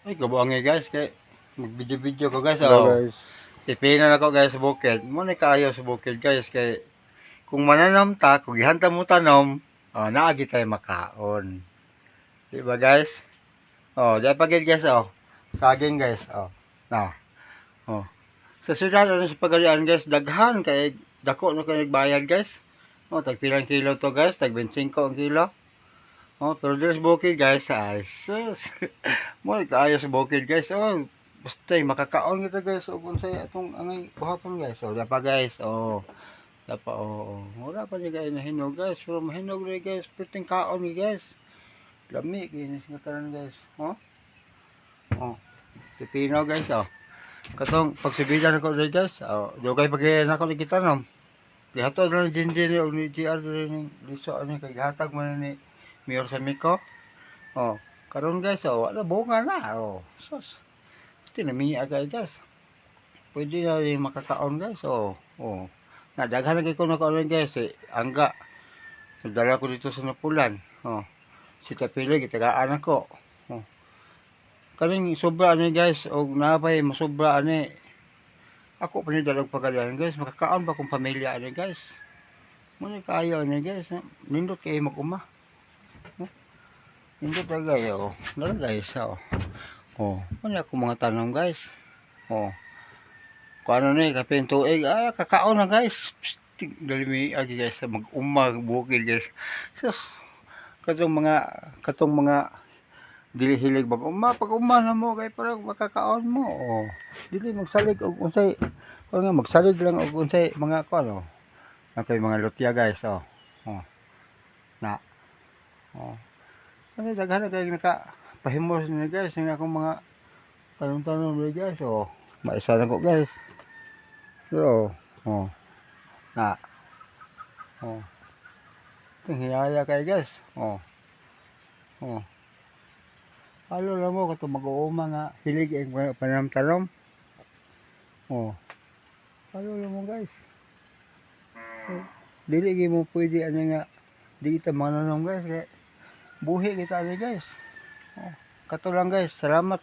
Ay, kabuangay guys, kay mag-video-video ko guys. Hello Oh. guys. Pipinan ako guys sa bukid. Muna kayo sa bukid guys, kay kung mananam ta, kung ihanta mo tanom, naagi tayo makaon. Diba guys? Dahil pagid guys, saging guys, na. Sa syudad, sa pagalian guys, daghan, kay dako na kayo nagbayad guys. Tag pilang kilo to guys, tag 25 ang kilo. Pero there's bukid guys, ay sus. Mo kaayo sa bukid guys. Basta makakaon kita guys. Kung sa atong angay buhaton guys. Dapa guys. Dapa wala pa ni guys na hinog guys. Pero mahinog rin guys. Puting kaon ni guys. Lami kinis nga tanan guys. Pipino guys. Katong pagsibilan ako rin guys. Dugay pag na ako nakita no. Dihato na jinjin ni GR rin. Diso ano kay hatag man ni Mayor sa Miko. Karon guys, wala bunga na. Sus. Pati namiya guys. Pwede na rin makakaon guys. Nadaghan lagi ko na kaon guys. Angga. Nagdala ko dito sa Napulan. Si Tapili, kitagaan ako. Kaling sobra ni guys. O napay masobra ani. Ako pa ni dalag pagalian guys. Makakaon ba kong pamilya ani guys. Muna kayo ani guys. Nindot kayo mag-uma. Hindi talaga yun. Ganun guys. Ano ako mga tanong guys. Kung ano na kapin tuig. Kakaon na guys. Dalimi agi guys. Mag-umag bukid guys. So, katong mga dilihilig mag-uma. Pag-uma na mo kay parang makakaon mo. Dili magsalig og unsay. Kung nga magsalig lang og unsay mga ano. Kay mga lutya guys. Ano daghan na kayo nakapahimos na guys ng akong mga tanong-tanong na guys. Maisa na ko guys. So, hiyaya kayo guys. Halo lang mo kato mag-uuma nga hilig ang panamtanom. Halo lang mo guys. Dili mo pwede ano nga di kita mananong guys. Buhi kita ni guys. Kato lang guys. Salamat.